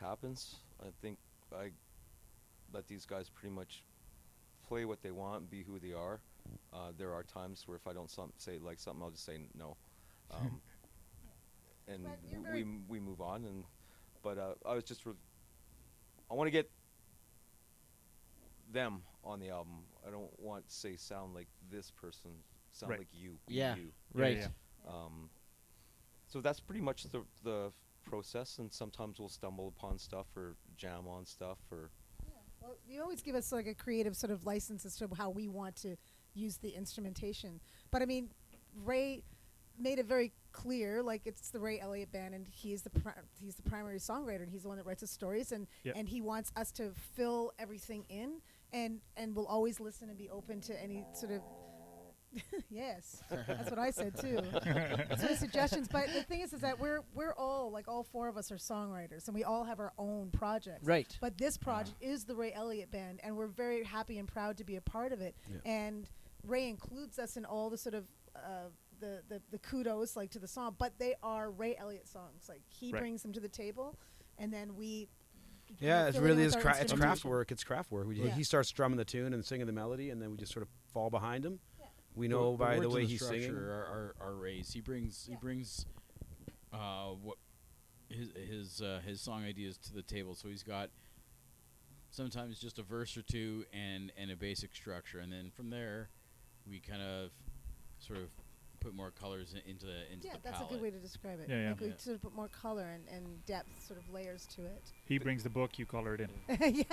I think I let these guys pretty much play what they want and be who they are. There are times where if I don't say like something, I'll just say no, and But you're very- we move on. But I was just I want to get them on the album. I don't want to say sound like this person, sound Right. like you. be Yeah. you. Right. Yeah. So that's pretty much the process, and sometimes we'll stumble upon stuff or jam on stuff or Well, you always give us like a creative sort of license as to how we want to use the instrumentation. But I mean, Ray made it very clear, like it's the Ray Elliott Band, and he's the primary songwriter, and he's the one that writes the stories, and Yep. and he wants us to fill everything in, and we'll always listen and be open to any sort of Yes, that's what I said too. That's my suggestions. But the thing is that we're all like all four of us are songwriters, and we all have our own projects. Right. But this project is the Ray Elliott Band, and we're very happy and proud to be a part of it. Yeah. And Ray includes us in all the sort of the kudos like to the song, but they are Ray Elliott songs. Like he Right. brings them to the table, and then we. Yeah, it fill in really with is. our It's craft instrumentation. work. It's craft work. Yeah. He starts drumming the tune and singing the melody, and then we just sort of fall behind him. Yeah. We know by the words way and he's structure singing. Are Ray's. He brings what his song ideas to the table. So he's got sometimes just a verse or two and a basic structure, and then from there we kind of sort of put more colors into Yeah, the that's palette. a good way to describe it. Yeah, Like we yeah. sort of put more color and depth, sort of layers to it. He brings the book, you color it in.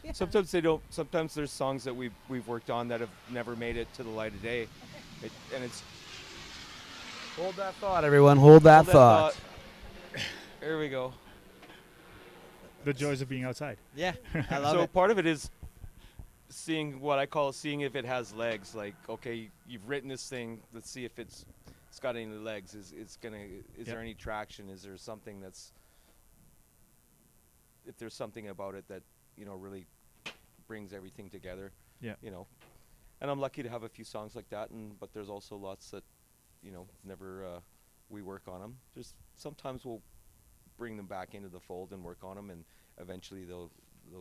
Yeah. Sometimes they don't. Sometimes there's songs that we've worked on that have never made it to the light of day, and it's Hold that thought, everyone. Hold that hold thought. There we go. The joys of being outside. Yeah, I love So it. part of it is seeing what I call seeing if it has legs. Like, okay, you've written this thing. Let's see if it's got any legs. Is Yep. there any traction? Is there something if there's something about it that really brings everything together? Yeah. And I'm lucky to have a few songs like that. But there's also lots that never we work on them. Just sometimes we'll bring them back into the fold and work on them, and eventually they'll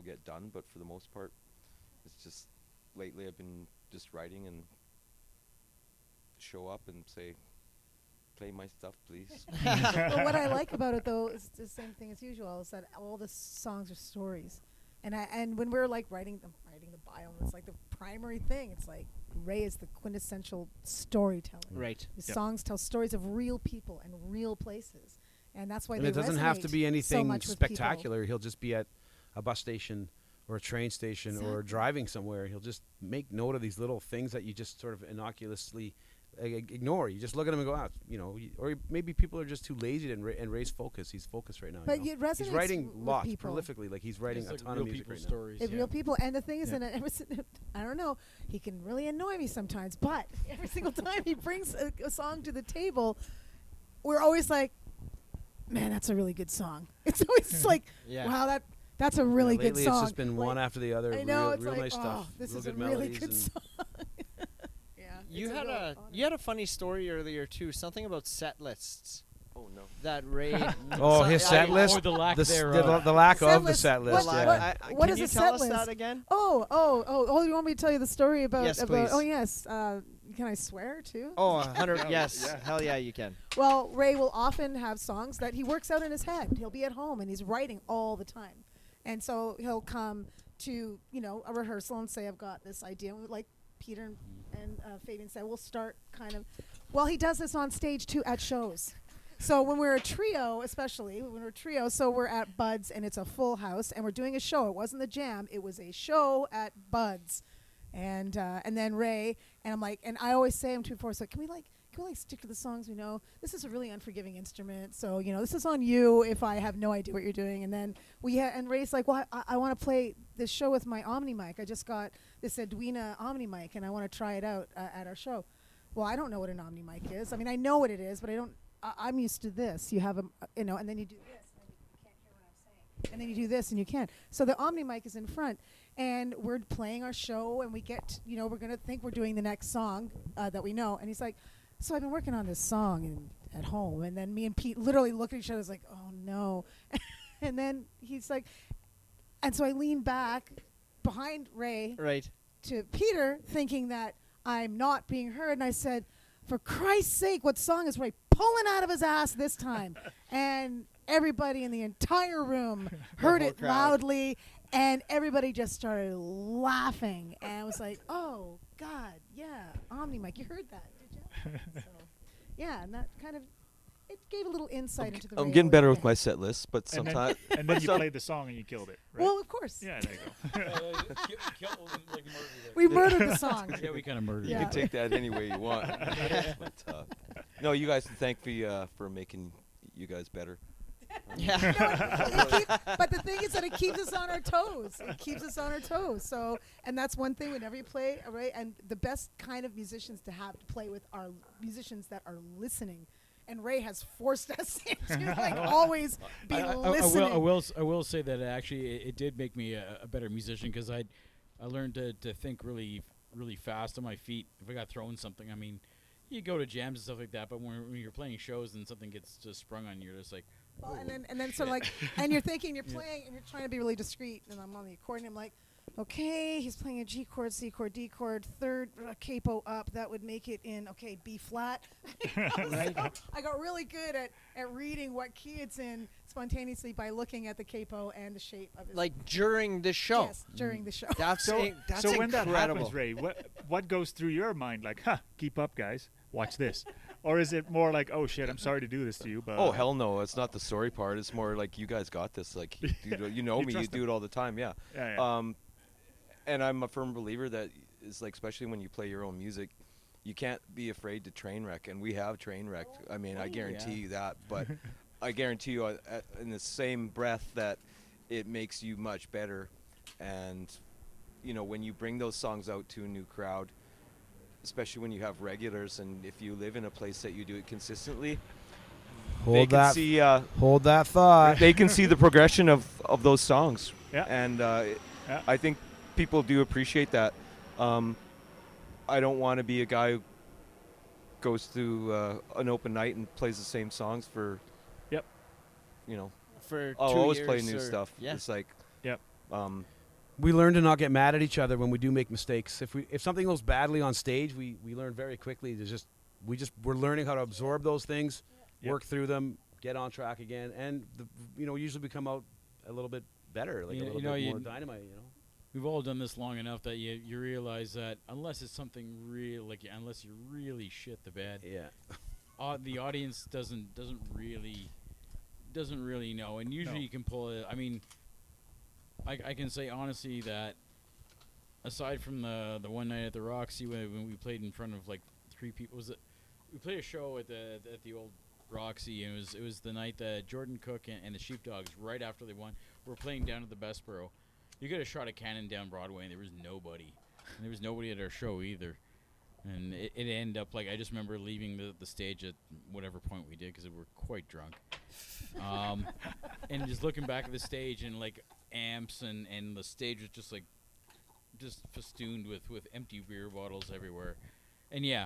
get done. But for the most part, it's just lately I've been just writing and show up and say, play my stuff, please. But what I like about it though is the same thing as usual, is that all the songs are stories. And when we're like writing the bio, it's like the primary thing. It's like Ray is the quintessential storyteller. Right. His Yep. songs tell stories of real people and real places, and that's why And they it doesn't have to resonate be so anything much with people. spectacular. He'll just be at a bus station or a train station or Exactly. driving somewhere. He'll just make note of these little things that you just sort of innocuously ignore. You just look at him and go, or maybe people are just too lazy to and Ray's focus. He's focused right now. But you it know? resonates He's writing with lots, people. prolifically. Like he's writing It's a like ton real of music people right now. stories. It's yeah. real people, and the thing is, Yeah. and I don't know, he can really annoy me sometimes, but every single time he brings a song to the table, we're always like, man, that's a really good song. It's always like, Yeah. wow, that's a really Yeah, good lately song. it's just been Like, one after the other. I know, real it's real like, nice oh, stuff. this real is a good really melodies good and song. Yeah, You it's had real a honor. you had a funny story earlier too. Something about set lists Oh no. that Ray. Oh, his set list. Or the lack The thereof. lack Set of the list. set What- list. what- yeah. what can is you a tell set us list? that again? Oh, you want me to tell you the story about? Yes, about please. Oh yes. Can I swear too? Oh, 100. Yes. Yeah. Hell yeah, you can. Well, Ray will often have songs that he works out in his head. He'll be at home and he's writing all the time. And so he'll come to, a rehearsal and say, I've got this idea. And like Peter and Fabian said, we'll start kind of, well, he does this on stage too at shows. So when we're a trio, especially when we're a trio, so we're at Bud's and it's a full house and we're doing a show. It wasn't the jam. It was a show at Bud's. And then Ray, and I'm like, and I always say him to before, so can we stick to the songs we know? This is a really unforgiving instrument, so this is on you if I have no idea what you're doing. And then and Ray's like, well, I want to play this show with my Omni mic. I just got this Edwina Omni mic, and I want to try it out at our show. Well, I don't know what an Omni mic is. I mean, I know what it is, but I don't. I'm used to this. You have and then you do this, and then you can't hear what I'm saying. And then you do this, and you can. So the Omni mic is in front. And we're playing our show, and we get, we're going to think we're doing the next song that we know. And he's like, so I've been working on this song at home. And then me and Pete literally look at each other like, oh, no. And then he's like, and so I lean back behind Ray Right. to Peter, thinking that I'm not being heard. And I said, for Christ's sake, what song is Ray pulling out of his ass this time? And everybody in the entire room heard whole it crowd. loudly. And everybody just started laughing, and I was like, "Oh God, yeah, Omni mic, you heard that, did you?" So, yeah, and that kind of it gave a little insight into the. I'm Ray getting better Elliott with my Band. set list, but And then, sometimes and then you played the song and you killed it. Right? Well, of course, yeah, there you go. we murdered the song. Yeah, we kind of murdered you Yeah. can take that any way you want. But, no, you guys, thank me for making you guys better. But the thing is that it keeps us on our toes. It keeps us on our toes. So, and that's one thing whenever you play, right? And the best kind of musicians to have to play with are musicians that are listening. And Ray has forced us into like always be listening. I will say that actually it did make me a better musician because I learned to think really fast on my feet. If I got thrown something, I mean, you go to jams and stuff like that, but when you're playing shows and something gets just sprung on you, you're just like, well, and then so like, and you're thinking you're playing and you're trying to be really discreet, and I'm on the accordion. I'm like, okay, he's playing a G chord, C chord, D chord, third capo up. That would make it in B flat. I got really good at reading what key it's in spontaneously by looking at the capo and the shape of it. Like during the show. Yes, during the show. That's So when that incredible. happens, Ray, what goes through your mind? Like, keep up, guys. Watch this. Or is it more like, oh shit, I'm sorry to do this to you, but Oh hell no! It's not the sorry part. It's more like you guys got this. Like you know You me. You trust do it all the time. Yeah. Yeah. And I'm a firm believer that is like, especially when you play your own music, you can't be afraid to train wreck. And we have train wrecked. I mean, I guarantee you that. But I guarantee you, in the same breath, that it makes you much better. And you know, when you bring those songs out to a new crowd, especially when you have regulars, and if you live in a place that you do it consistently, Hold that. see, Hold that thought. they can see the progression of those songs. Yeah. And Yeah. I think people do appreciate that. I don't want to be a guy who goes through an open night and plays the same songs for, Yep. you know, For I'll 2 always years play new or- stuff. Yeah. It's like, Yep. We learn to not get mad at each other when we do make mistakes. If something goes badly on stage, we learn very quickly to we're learning how to absorb those things, Yep. work through them, get on track again, and usually we come out a little bit better, like a little bit more dynamite. we've all done this long enough that you realize that unless it's something real, like unless you really shit the bed, Yeah. the audience doesn't really know. And usually No. you can pull it. I mean, I can say honestly that aside from the one night at the Roxy when we played in front of like 3 people, we played a show at the old Roxy, and it was the night that Jordan Cook and the Sheepdogs, right after they won, were playing down at the Bessboro. You could have shot a cannon down Broadway, and there was nobody. And there was nobody at our show either. And it ended up, like, I just remember leaving the stage at whatever point we did, because we were quite drunk. And just looking back at the stage, and, like, amps, and the stage was just, like, just festooned with empty beer bottles everywhere. And, yeah,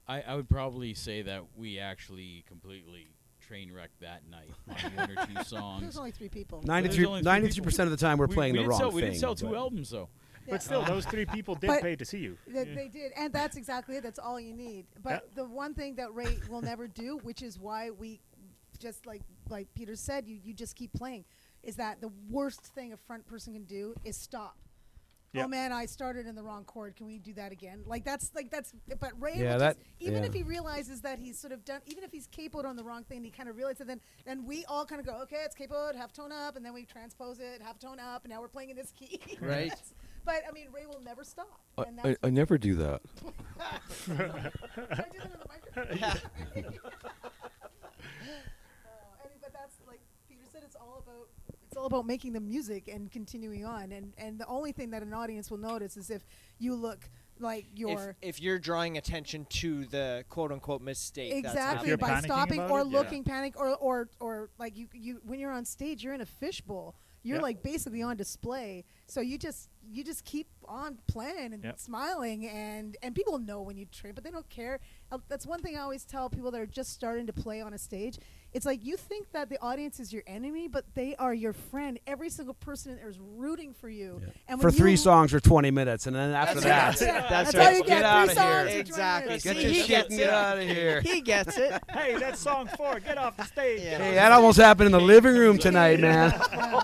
I would probably say that we actually completely train wrecked that night on 1 or 2 songs. There's only 3 people. 93% of the time we're playing the wrong thing. We didn't sell 2 but- albums, though. But still, those 3 people did But pay to see you. They did, and that's exactly it. That's all you need. But the one thing that Ray will never do, which is why we just like Peter said, you just keep playing, is that the worst thing a front person can do is stop. Yep. Oh man, I started in the wrong chord. Can we do that again? But Ray, Yeah, will that- just, even yeah. if he realizes that he's sort of done, even if he's capoed on the wrong thing, he kind of realizes it. Then we all kind of go, okay, it's capoed, half tone up, and then we transpose it, half tone up, and now we're playing in this key. Right. But I mean, Ray will never stop. And that's I never do that. Should I do that in the microphone? But that's like Peter said. It's all about making the music and continuing on. And the only thing that an audience will notice is if you look like you're if you're drawing attention to the quote unquote mistake. exactly You're by panicking stopping about or it? Yeah. looking panic or like you when you're on stage, you're in a fishbowl. You're Yep. like basically on display. So you just keep on playing and Yep. smiling and people know when you train, but they don't care. That's one thing I always tell people that are just starting to play on a stage. It's like you think that the audience is your enemy, but they are your friend. Every single person in there is rooting for you. Yeah. And For when 3 you- songs for 20 minutes, and then after That's that, it. That's That's all right. you Get get. outta 3 songs here. for 20 Exactly. minutes. get See, your he shit gets and get it. out of here. He gets it. Hey, that's song 4. Get off the stage. Yeah. Hey, that almost happened in the living room tonight, man. Yeah.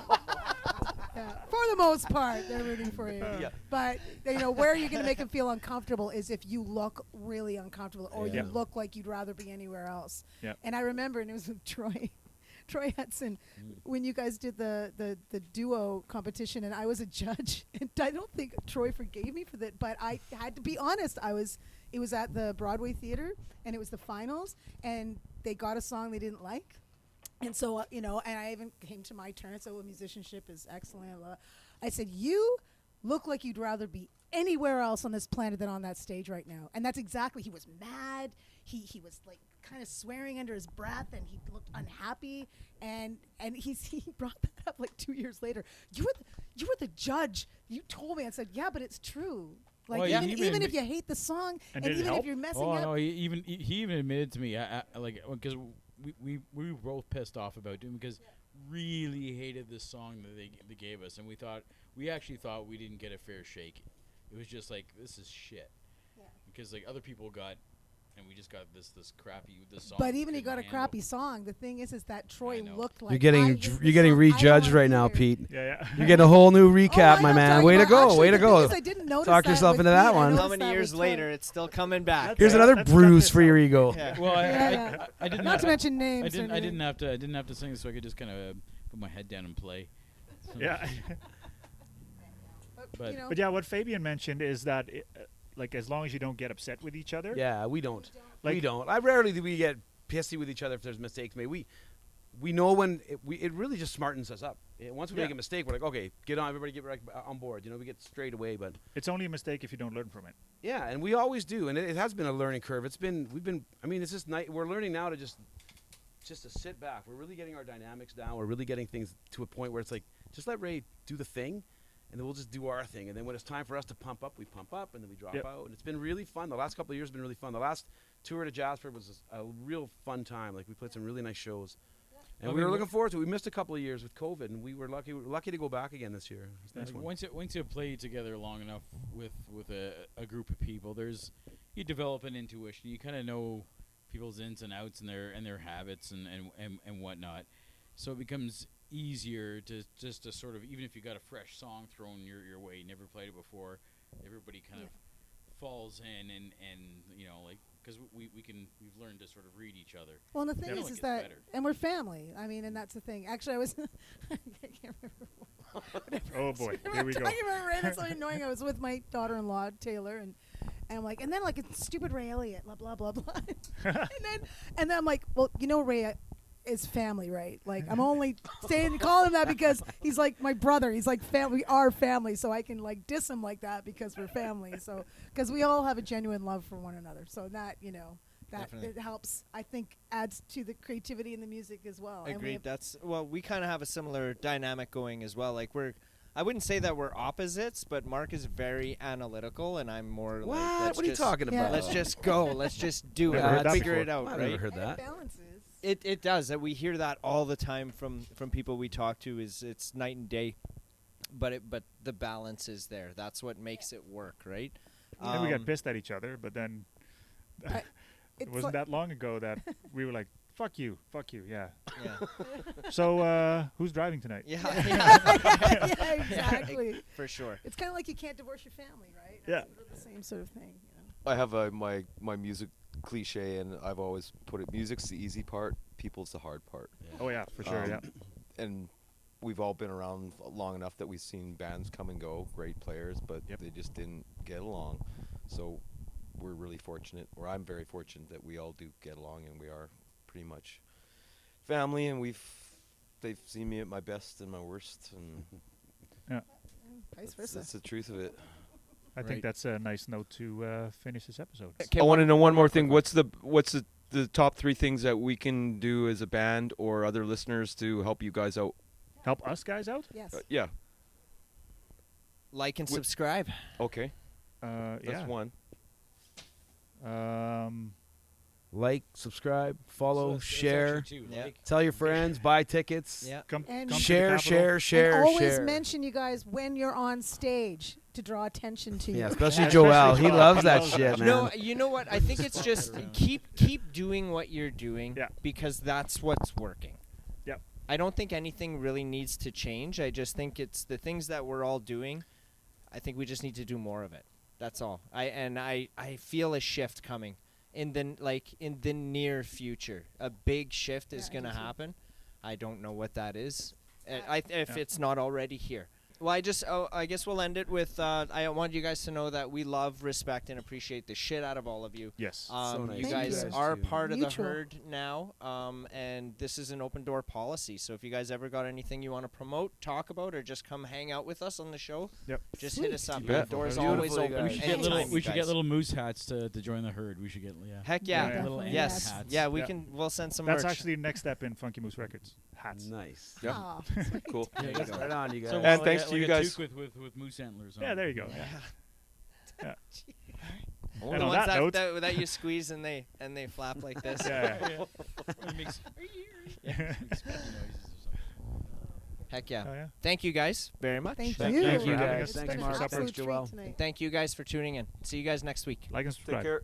For the most part, they're rooting for you. Yeah. But where you're going to make them feel uncomfortable is if you look really uncomfortable or Yeah. you look like you'd rather be anywhere else. Yep. And I remember, and it was with Troy Hudson, when you guys did the duo competition, and I was a judge, and I don't think Troy forgave me for that, but I had to be honest. It was at the Broadway Theater, and it was the finals, and they got a song they didn't like. And so, you know, and I even came to my turn. So musicianship is excellent. I said, you look like you'd rather be anywhere else on this planet than on that stage right now. And that's exactly, he was mad. He was like kind of swearing under his breath, and he looked unhappy. And he brought that up like 2 years later. You were the judge. You told me. I said, yeah, but it's true. Like, Well, even if you hate the song, And and did it even help? if you're messing Oh up. no, he even admitted to me, like, because we were both pissed off about doing, because really hated this song that they gave us, and we actually thought we didn't get a fair shake. It was just like, this is shit. Yeah. Because like other people got, and we just got this crappy song. But we even he couldn't got a handle. crappy song. The thing is that Troy know. looked like You're getting I hate this you're getting song. I don't rejudged wanna right be now, here. Pete. Yeah. You're getting a whole new Oh, recap, I my know, man. talking Way to about- go, actually, way to the thing go. is I didn't notice Talk that yourself with into that Pete. I one. noticed How many that years with later, Troy. it's still coming back. That's Here's right. another That's got bruise this for your out. ego. Yeah. Well, Yeah. I didn't Not to mention I names. didn't have to sing, so I could just kind of put my head down and play. Yeah. But you know, But yeah, what Fabian mentioned is that, like, as long as you don't get upset with each other. Yeah, we don't. Like- We don't. I rarely do we get pissy with each other if there's mistakes made. We know when it really just smartens us up. Once we Yeah. make a mistake, we're like, okay, get on, everybody get right on board. You know, we get straight away. But It's only a mistake if you don't learn from it. yeah, and we always do, and it has been a learning curve. I mean, it's just we're learning now to just to sit back. We're really getting our dynamics down. We're really getting things to a point where it's like, just let Ray do the thing, and then we'll just do our thing. And then when it's time for us to pump up, we pump up, and then we drop Yep. out. And it's been really fun. The last couple of years have been really fun. The last tour to Jasper was a real fun time. Like, we played some really nice shows. And I we mean, were looking forward to it. We missed a couple of years with COVID, and we were lucky to go back again this year. It's a nice one. once you play together long enough with a group of people, you develop an intuition. You kind of know people's ins and outs and their habits and whatnot. So it becomes easier to sort of, even if you got a fresh song thrown your way, you never played it before, everybody kind of falls in and you know, like, because we've learned to sort of read each other. well, and the thing Yeah. is It gets that, better. and we're family. I mean, and that's the thing. Actually, I was, I can't remember. Oh boy, here we go. Talking about Ray, that's so annoying. I was with my daughter-in-law Taylor, and I'm like, and then like it's stupid Ray Elliott, blah blah blah blah, and then I'm like, well, you know, Ray is family, right? Like, I'm only calling him that because he's like my brother. He's like family. We are family, so I can like diss him like that because we're family. So because we all have a genuine love for one another. So that, you know, that Definitely. it helps. I think adds to the creativity in the music as well. And we Agreed. We kind of have a similar dynamic going as well. Like, I wouldn't say that we're opposites, but Mark is very analytical, and I'm more What? like, let's What are you just- talking Yeah. about? Let's just go. Let's just do Never heard it. that Figure before. it out, I've right? never heard and it that. balances. It does. That we hear that all the time from people we talk to. It's night and day, but the balance is there. That's what makes it work, right? And we got pissed at each other, but then it It's wasn't like- that long ago that we were like, fuck you, yeah. Yeah. So who's driving tonight? Yeah. yeah, exactly. For sure. It's kind of like you can't divorce your family, right? Yeah. It's sort of the same sort of thing. You know? I have my music cliche, and I've always put it: music's the easy part, people's the hard part. Oh yeah, for sure, yeah. And we've all been around long enough that we've seen bands come and go, great players, but Yep. they just didn't get along. So we're really fortunate, or I'm very fortunate, that we all do get along, and we are pretty much family. And they've seen me at my best and my worst, and Vice that's, versa. that's the truth of it. I Right. think that's a nice note to finish this episode. I want to know one more thing. What's the top 3 things that we can do as a band or other listeners to help you guys out? Help us guys out? Yes. Yeah. Like and Wi- subscribe. Okay. That's That's one. Like, subscribe, follow, It's share, actually two, Yeah. like, tell your friends, buy tickets, Yeah. Come And to the share, Capitol. share, and always share. mention you guys when you're on stage to draw attention to Yeah, you. especially Yeah, Joel. especially He Joel. loves He that loves shit, that. man. No, you know what? I think it's just keep doing what you're doing Yeah. because that's what's working. Yep. I don't think anything really needs to change. I just think it's the things that we're all doing. I think we just need to do more of it. That's all. I feel a shift coming in the near future. A big shift is Yeah, I going to do too. happen. I don't know what that is. If Yeah. it's not already here. Well, I guess we'll end it with. I want you guys to know that we love, respect, and appreciate the shit out of all of you. Yes. So nice. You Thank guys you. are Too. part of Mutual. the herd now, and this is an open door policy. So if you guys ever got anything you want to promote, talk about, or just come hang out with us on the show, Yep. just hit us up. You The bet. door's Beautiful, always you open. guys. We should get little. anytime, We you should get guys. little moose hats to join the herd. We should get Heck yeah. Yeah, little definitely. ant Yes. hats. Yeah, we Yeah. can. We'll send some That's merch. actually the next step in Funky Moose Records. Hats. Nice. Yeah. Aw, Cool. There you go. Right on, you guys. So And like thanks a, to like you a guys. toque with moose antlers on. Yeah, it. there you go. Yeah. The And on ones that note, that you squeeze and they flap like this. yeah. It makes Yeah. makes squeaky noises or something. Heck yeah. Oh, yeah. Thank you guys very much. thank Thank you. you for having guys. us. Thanks, It's Mark. been an Thanks, absolute Joel. treat tonight. Thank you guys for tuning in. See you guys next week. Like and Take subscribe. care.